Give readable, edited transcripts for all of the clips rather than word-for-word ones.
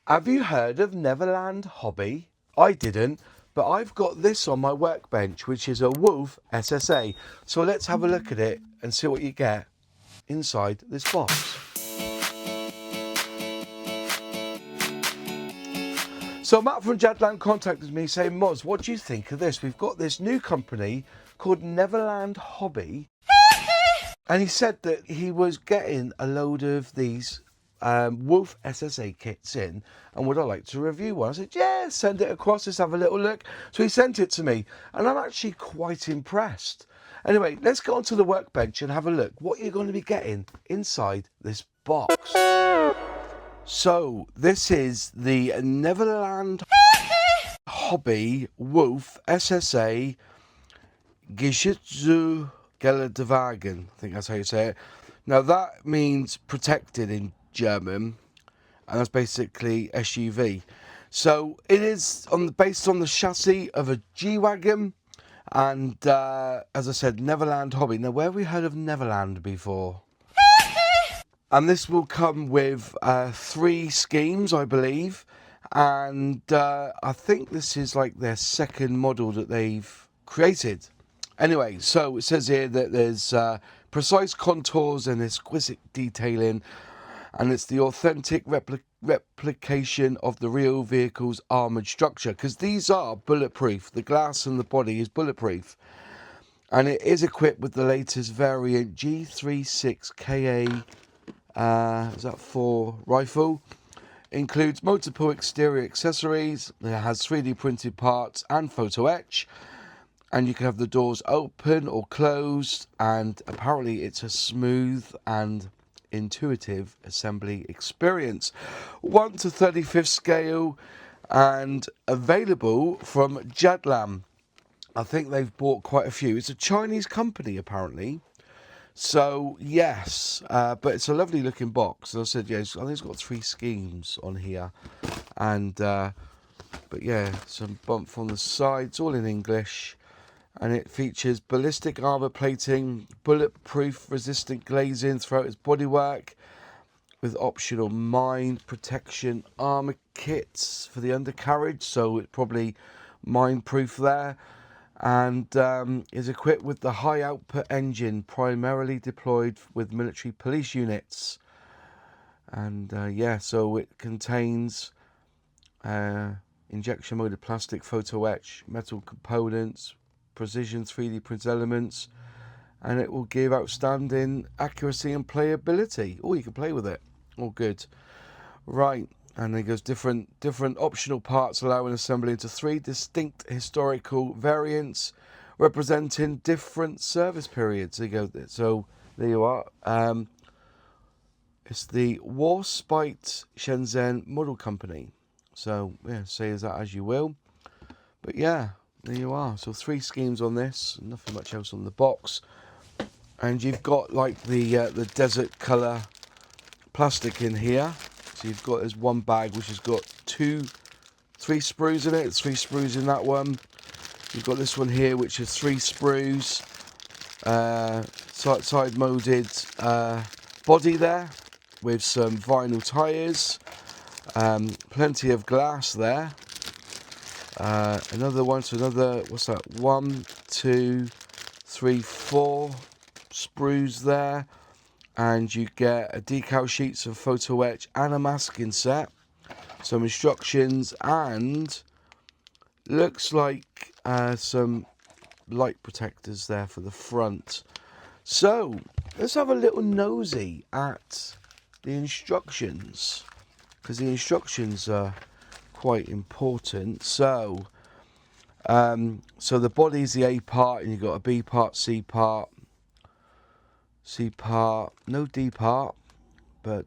Have you heard of Neverland Hobby? I didn't, but I've got this on my workbench, which is a Wolf SSA. So let's have a look at it and see what you get inside this box. So Matt from Jadland contacted me saying, Moz, what do you think of this? We've got this new company called Neverland Hobby. And he said that he was getting a load of these Wolf SSA kits in, and would I like to review one? I said, yeah, send it across, let's have a little look. So he sent it to me, and I'm actually quite impressed. Anyway, let's go onto the workbench and have a look what you're going to be getting inside this box. So this is the Neverland Hobby Wolf SSA Geländewagen. I think that's how you say it. Now that means protected in German, and that's basically SUV. So it is based on the chassis of a G-Wagon, and as I said, Neverland Hobby. Now, where have we heard of Neverland before? And this will come with 3 schemes, I believe, and I think this is like their second model that they've created. Anyway, so it says here that there's precise contours and exquisite detailing, and it's the authentic replication of the real vehicle's armoured structure, because these are bulletproof. The glass and the body is bulletproof, and it is equipped with the latest variant G36KA is that 4 rifle. Includes multiple exterior accessories. It has 3D printed parts and Photoetch, and you can have the doors open or closed, and apparently it's a smooth and intuitive assembly experience. 1 to 35th scale, and available from Jadland. I think they've bought quite a few. It's a Chinese company apparently. So yes, but it's a lovely looking box. As I said, yes, I think it's got 3 schemes on here, and but yeah, some bump on the sides, all in English, and it features ballistic armor plating, bulletproof resistant glazing throughout its bodywork, with optional mine protection armor kits for the undercarriage, so it's probably mine proof there. And is equipped with the high output engine, primarily deployed with military police units. And yeah, so it contains injection molded plastic, photo etch, metal components, precision 3D print elements, and it will give outstanding accuracy and playability. Oh, you can play with it. All good. Right. And there goes different optional parts, allowing assembly into 3 distinct historical variants representing different service periods. There you go. So there you are. It's the Warspite Shenzhen Model Company. So yeah, say as that as you will. But yeah, there you are. So 3 schemes on this. Nothing much else on the box. And you've got like the desert colour plastic in here. So you've got this one bag which has got 3 sprues in it. 3 sprues in that one. You've got this one here which is 3 sprues, side molded body there with some vinyl tyres, plenty of glass there. Another one, so another, what's that? 1, 2, 3, 4 sprues there. And you get a decal sheets of photo etch and a masking set, some instructions, and looks like some light protectors there for the front. So let's have a little nosy at the instructions, because the instructions are quite important. So so the body's the A part, and you've got a B part, C part, no D part, but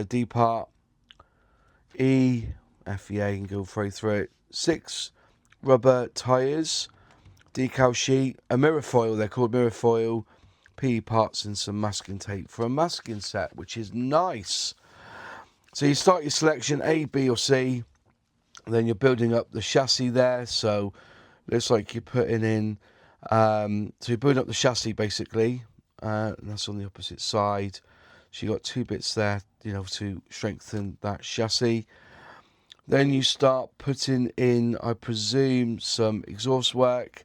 D part, E, F, E, A, and go through it. 6 rubber tyres, decal sheet, a mirror foil, they're called mirror foil, PE parts, and some masking tape for a masking set, which is nice. So you start your selection A, B, or C, then you're building up the chassis there. So looks like you're putting in, so you're building up the chassis basically. And that's on the opposite side. So you got 2 bits there, you know, to strengthen that chassis. Then you start putting in, I presume, some exhaust work,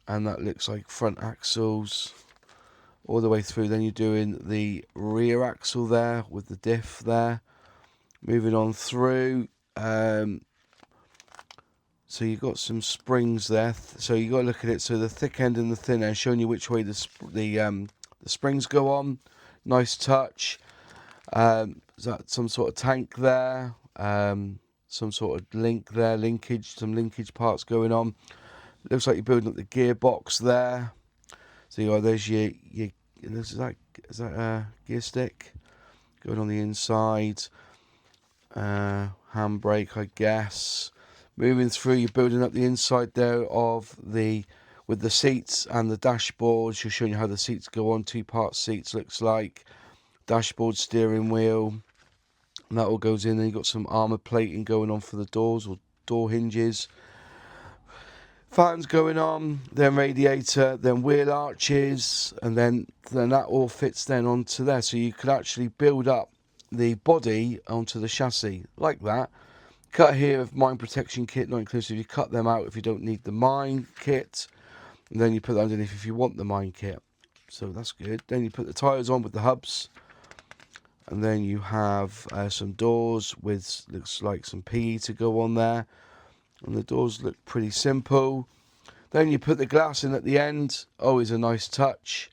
and that looks like front axles all the way through. Then you're doing the rear axle there with the diff there. Moving on through, so you've got some springs there. So you got to look at it. So the thick end and the thin end, showing you which way the springs go on. Nice touch. Is that some sort of tank there? Some sort of link there, some linkage parts going on. Looks like you're building up the gearbox there. So there's your is that a gear stick going on the inside. Handbrake, I guess. Moving through, you're building up the inside there with the seats and the dashboard. She's showing you how the seats go on. 2-part seats looks like. Dashboard, steering wheel. And that all goes in. Then you've got some armour plating going on for the doors or door hinges. Fans going on, then radiator, then wheel arches, and then that all fits then onto there. So you could actually build up the body onto the chassis like that. Cut here of mine protection kit, not inclusive. You cut them out if you don't need the mine kit, and then you put that underneath if you want the mine kit. So that's good. Then you put the tyres on with the hubs. And then you have some doors with, looks like some PE to go on there. And the doors look pretty simple. Then you put the glass in at the end. Always a nice touch.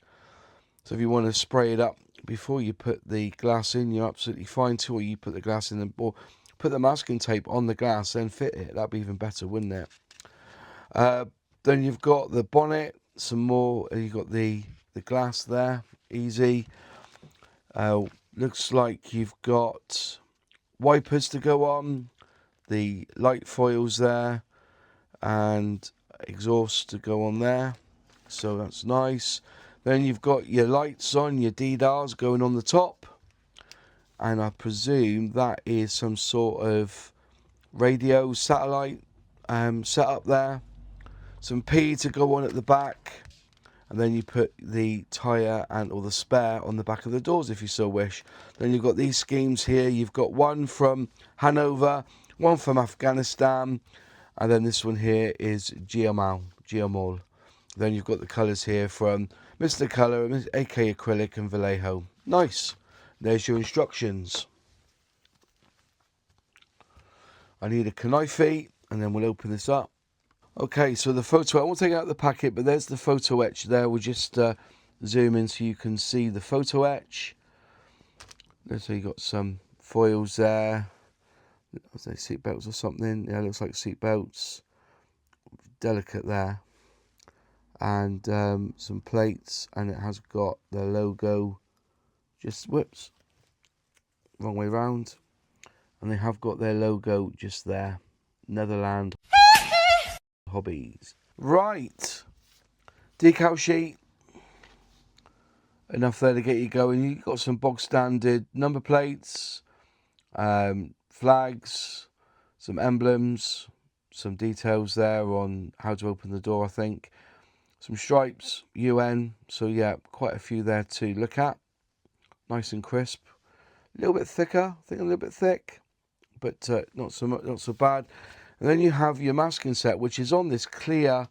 So if you want to spray it up before you put the glass in, you're absolutely fine to. Or you put the glass in or put the masking tape on the glass, then fit it. That'd be even better, wouldn't it? Then you've got the bonnet. Some more. You've got the glass there. Easy. Looks like you've got wipers to go on, the light foils there, and exhaust to go on there. So that's nice. Then you've got your lights on, your decals going on the top. And I presume that is some sort of radio satellite setup there. Some P to go on at the back. And then you put the tyre or the spare on the back of the doors if you so wish. Then you've got these schemes here. You've got one from Hanover, one from Afghanistan, and then this one here is Geomol. Then you've got the colours here from Mr. Colour, AK Acrylic and Vallejo. Nice. There's your instructions. I need a knife, and then we'll open this up. Okay, so the photo, I won't take out the packet, but there's the Photoetch there. We'll just zoom in so you can see the Photoetch. So you got some foils there. Are they seat belts or something? Yeah, it looks like seat belts. Delicate there. And some plates, and it has got the logo. Just whoops, wrong way round. And they have got their logo just there. Neverland Hobbies. Right. Decal sheet. Enough there to get you going. You've got some bog standard number plates, flags, some emblems, some details there on how to open the door, I think. Some stripes, UN. So yeah, quite a few there to look at. Nice and crisp. A little bit thicker. I think a little bit thick, but not so bad. And then you have your masking set, which is on this clear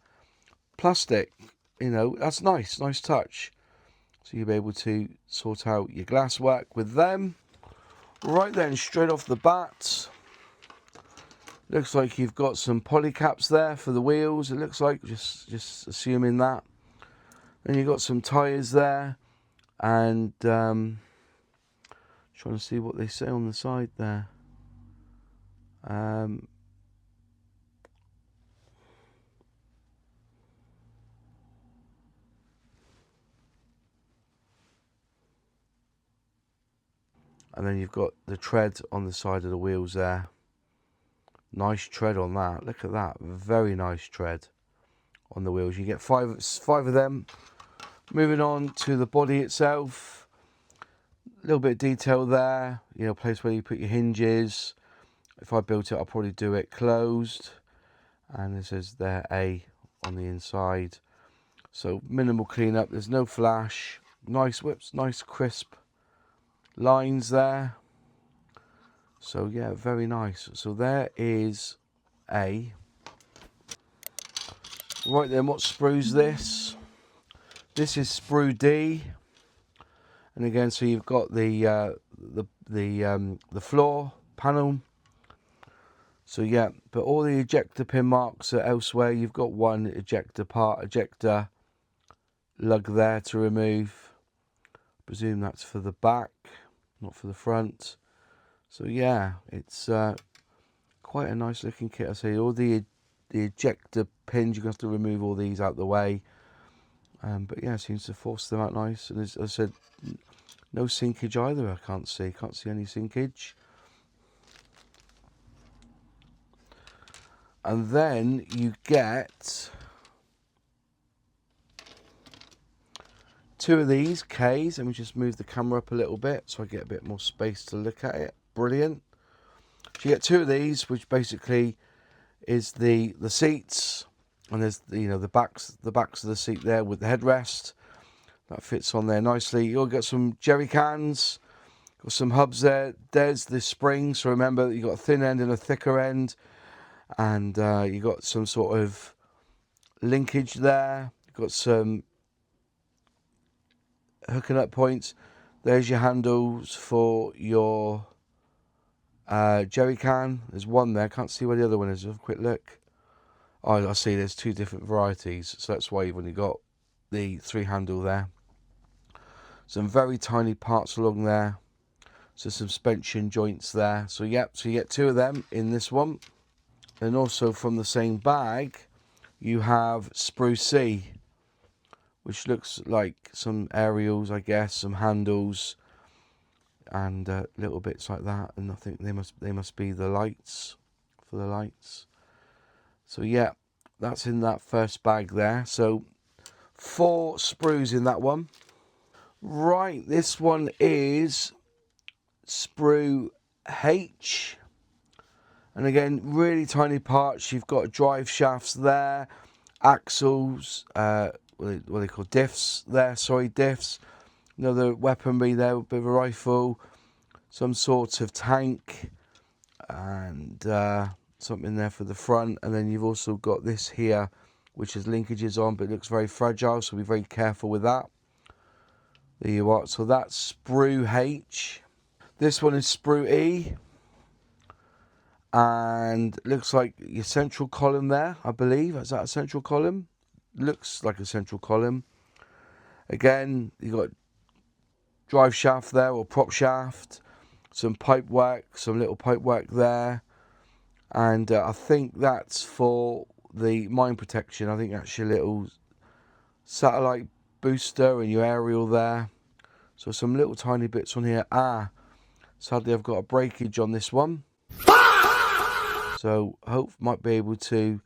plastic. That's nice touch. So you'll be able to sort out your glass work with them. Right then, straight off the bat, looks like you've got some poly caps there for the wheels. It looks like, just assuming that. Then you've got some tyres there, and trying to see what they say on the side there. And then you've got the tread on the side of the wheels there. Nice tread on that. Look at that. Very nice tread on the wheels. You get five of them. Moving on to the body itself. A little bit of detail there. Place where you put your hinges. If I built it, I'll probably do it closed. And it says there A on the inside. So minimal cleanup. There's no flash. Nice whips. Nice crisp lines there. So yeah, very nice. So there is A. Right then, what sprue's this? This is sprue D. And again, so you've got the floor panel. So yeah, but all the ejector pin marks are elsewhere. You've got one ejector lug there to remove. I presume that's for the back, not for the front. So yeah, it's quite a nice looking kit. I say all the ejector pins, you're going to have to remove all these out the way. But yeah, it seems to force them out nice. And as I said, no sinkage either. I can't see any sinkage. And then you get two of these Ks. Let me just move the camera up a little bit so I get a bit more space to look at it. Brilliant. So you get two of these, which basically is the seats, and there's the backs of the seat there with the headrest. That fits on there nicely. You'll get some jerry cans, got some hubs there. There's the spring, so remember you've got a thin end and a thicker end, and you got some sort of linkage there. You've got some hooking up points. There's your handles for your jerry can. There's one there. Can't see where the other one is. Have a quick look. Oh, I see. There's two different varieties, so that's why you've only got the 3 handle there. Some very tiny parts along there. So suspension joints there. So yep. So you get 2 of them in this one. And also from the same bag, you have sprue C, which looks like some aerials, I guess, some handles, and little bits like that. And I think they must be the lights, for the lights. So yeah, that's in that first bag there. So 4 sprues in that one. Right, this one is sprue H. And again, really tiny parts. You've got drive shafts there, axles, what are they called? Diffs there, diffs. Another weaponry there, a bit of a rifle, some sort of tank, and something there for the front. And then you've also got this here, which has linkages on, but it looks very fragile, so be very careful with that. There you are. So that's sprue H. This one is sprue E. And looks like your central column there, I believe. Is that a central column? Looks like a central column. Again, you've got drive shaft there, or prop shaft. Some pipe work, some little pipe work there. And I think that's for the mine protection. I think that's your little satellite booster and your aerial there. So some little tiny bits on here. Sadly I've got a breakage on this one. So hope might be able to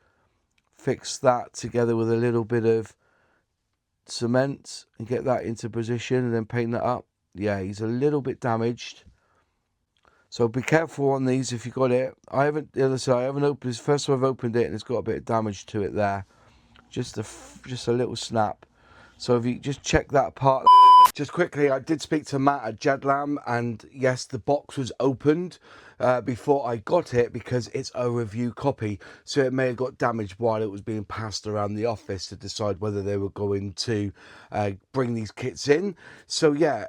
fix that together with a little bit of cement and get that into position and then paint that up. Yeah, he's a little bit damaged. So be careful on these if you got it. I haven't opened this. First time I've opened it and it's got a bit of damage to it there. Just a little snap. So if you just check that part. Just quickly, I did speak to Matt at Jedlam, and yes, the box was opened before I got it because it's a review copy. So it may have got damaged while it was being passed around the office to decide whether they were going to bring these kits in. So yeah,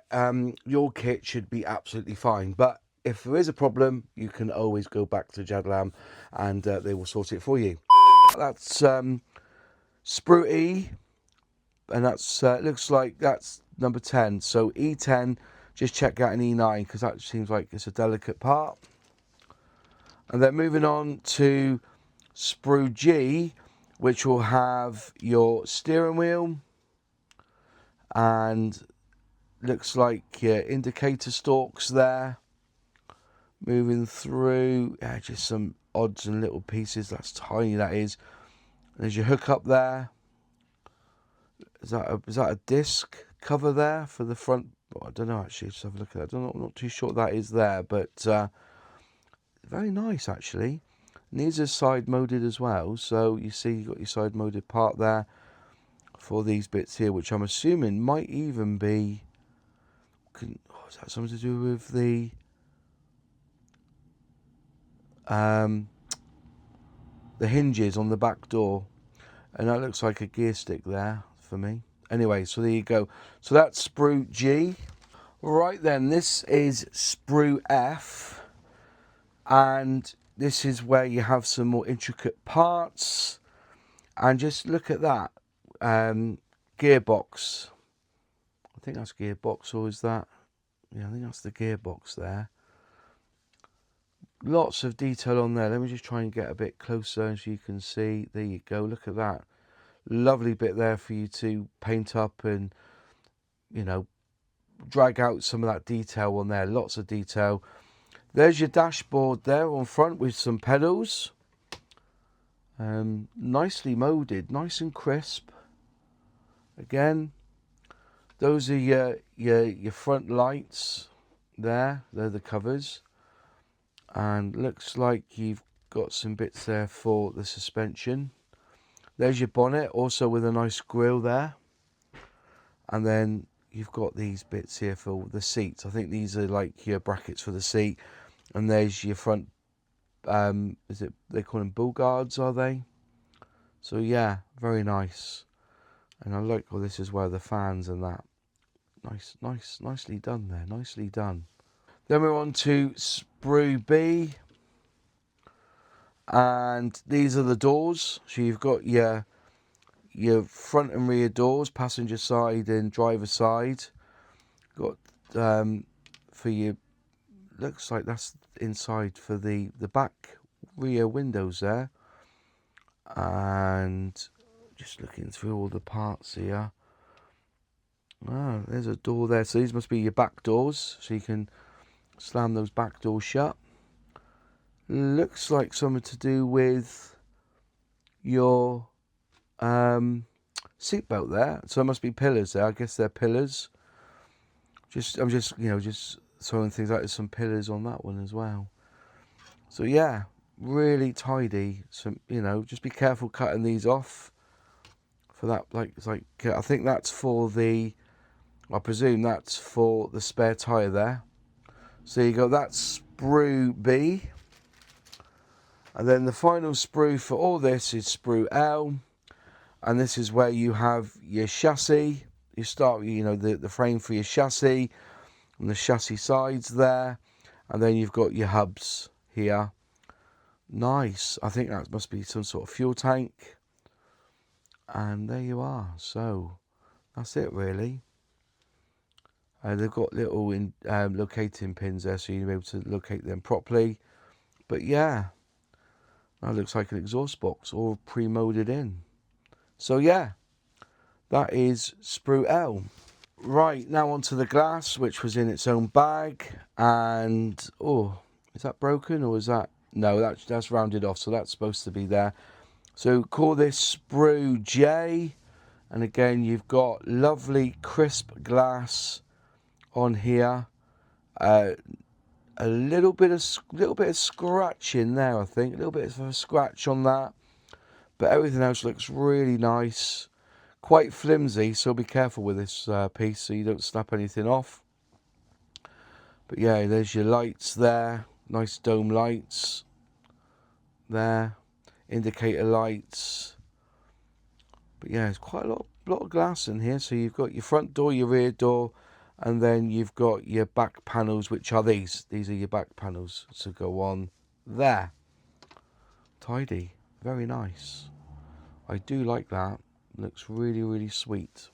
your kit should be absolutely fine. But if there is a problem, you can always go back to Jedlam and they will sort it for you. That's sprue E. And that's looks like that's number 10. So E10, just check out an E9 because that seems like it's a delicate part. And then moving on to sprue G, which will have your steering wheel and looks like your indicator stalks there. Moving through, yeah, just some odds and little pieces. That's tiny, that is. There's your hook up there. Is that a disc cover there for the front? I don't know actually. Just have a look at that. I'm not too sure what that is there, but very nice actually. And these are side moded as well, so you see you've got your side moded part there for these bits here, which I'm assuming might even be. Is that something to do with the the hinges on the back door, and that looks like a gear stick there for me. Anyway, so there you go. So that's sprue G. Right then, this is sprue F, and this is where you have some more intricate parts. And just look at that gearbox. I think that's gearbox, or is that? Yeah, I think that's the gearbox there. Lots of detail on there. Let me just try and get a bit closer so you can see. There you go. Look at that. Lovely bit there for you to paint up and, you know, drag out some of that detail on there. Lots of detail. There's your dashboard there on front with some pedals. Nicely molded, nice and crisp. Again, those are your front lights there. They're the covers. And looks like you've got some bits there for the suspension. There's your bonnet, also with a nice grille there. And then you've got these bits here for the seats. I think these are like your brackets for the seat. And there's your front, they call them bull guards, are they? So yeah, very nice. And I like all this as well, the fans and that. Nicely done there, nicely done. Then we're on to sprue B. And these are the doors. So you've got your front and rear doors, passenger side and driver side. Got for your, looks like that's inside for the back rear windows there. And just looking through all the parts here. Ah, there's a door there. So these must be your back doors. So you can slam those back doors shut. Looks like something to do with your seatbelt there. So there must be pillars there. I guess they're pillars. I'm just throwing things out. There's some pillars on that one as well. So yeah, really tidy. Some, just be careful cutting these off. For that, I think that's for I presume that's for the spare tyre there. So you go, that's sprue B. And then the final sprue for all this is sprue L. And this is where you have your chassis. You start with, the frame for your chassis and the chassis sides there. And then you've got your hubs here. Nice. I think that must be some sort of fuel tank. And there you are. So that's it really. They've got little locating pins there, so you'll be able to locate them properly. But yeah, that looks like an exhaust box all pre-molded in. So yeah, that is sprue L. Right, now onto the glass, which was in its own bag. And, oh, is that broken or is that... No, that's rounded off, so that's supposed to be there. So call this sprue J. And again, you've got lovely crisp glass on here. A little bit of scratch in there, I think. A little bit of a scratch on that. But everything else looks really nice. Quite flimsy, so be careful with this piece so you don't snap anything off. But yeah, there's your lights there. Nice dome lights there. Indicator lights. But yeah, there's quite a lot of glass in here. So you've got your front door, your rear door, and then you've got your back panels, which are these. These are your back panels to go on there. Tidy. Very nice. I do like that. Looks really, really sweet.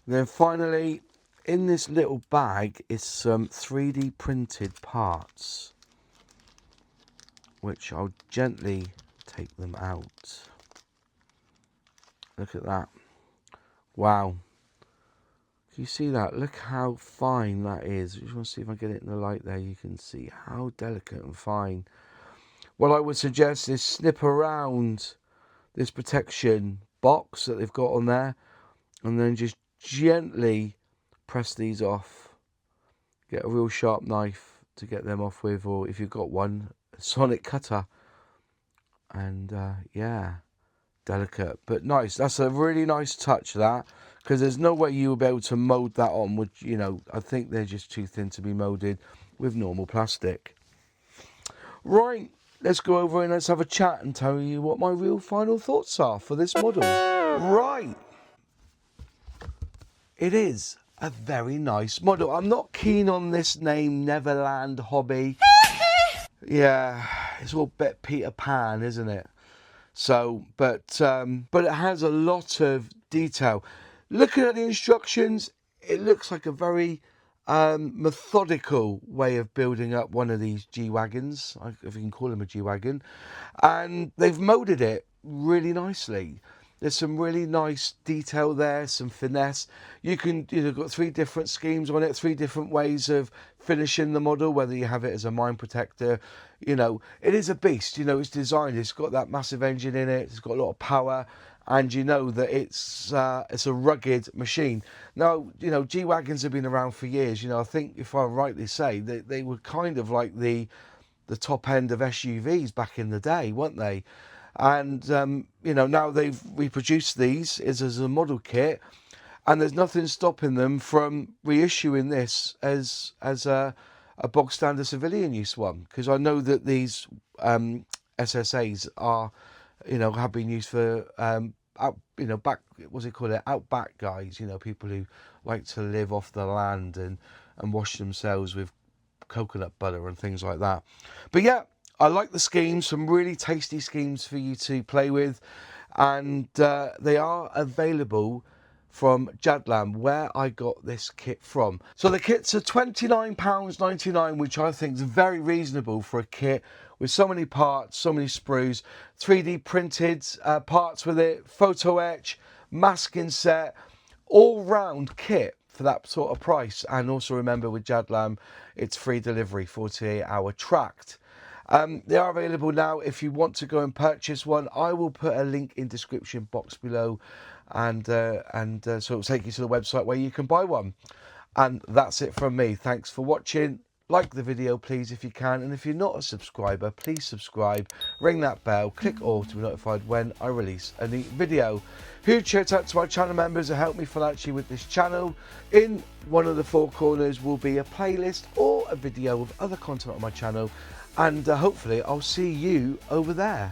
And then finally, in this little bag is some 3D printed parts, which I'll gently take them out. Look at that. Wow. Can you see that? Look how fine that is. I just want to see if I get it in the light there. You can see how delicate and fine. What I would suggest is snip around this protection box that they've got on there, and then just gently press these off. Get a real sharp knife to get them off with, or if you've got one, a sonic cutter. And yeah, delicate but nice. That's a really nice touch, that, because there's no way you will be able to mold that on, which, I think they're just too thin to be molded with normal plastic. Right, let's go over and let's have a chat and tell you what my real final thoughts are for this model. Right. It is a very nice model. I'm not keen on this name, Neverland Hobby. Yeah, it's all a bit Peter Pan, isn't it? So, but it has a lot of detail. Looking at the instructions, it looks like a very methodical way of building up one of these G-Wagons, if you can call them a G-Wagon. And they've molded it really nicely. There's some really nice detail there, some finesse. You've got 3 different schemes on it, 3 different ways of finishing the model, whether you have it as a mine protector. You know, it is a beast. You know, it's designed, it's got that massive engine in it, it's got a lot of power, and you know that it's a rugged machine. Now, you know, G-Wagons have been around for years. You know, I think, if I rightly say, they were kind of like the top end of SUVs back in the day, weren't they? And you know, now they've reproduced these as a model kit, and there's nothing stopping them from reissuing this as a bog standard civilian use one, because I know that these SSAs are, you know, have been used for outback guys, you know, people who like to live off the land and wash themselves with coconut butter and things like that. But yeah, I like the schemes, some really tasty schemes for you to play with, and they are available from Jadlam, where I got this kit from. So the kits are £29.99, which I think is very reasonable for a kit with so many parts, so many sprues, 3D printed parts with it, Photoetch, masking set, all-round kit for that sort of price. And also remember, with Jadlam, it's free delivery, 48-hour tracked. They are available now. If you want to go and purchase one, I will put a link in description box below, and so it'll take you to the website where you can buy one. And that's it from me. Thanks for watching. Like the video, please, if you can, and if you're not a subscriber, please subscribe, ring that bell, click all to be notified when I release a new video. Huge shout out to my channel members who help me financially with this channel. In one of the 4 corners will be a playlist or a video of other content on my channel, and hopefully I'll see you over there.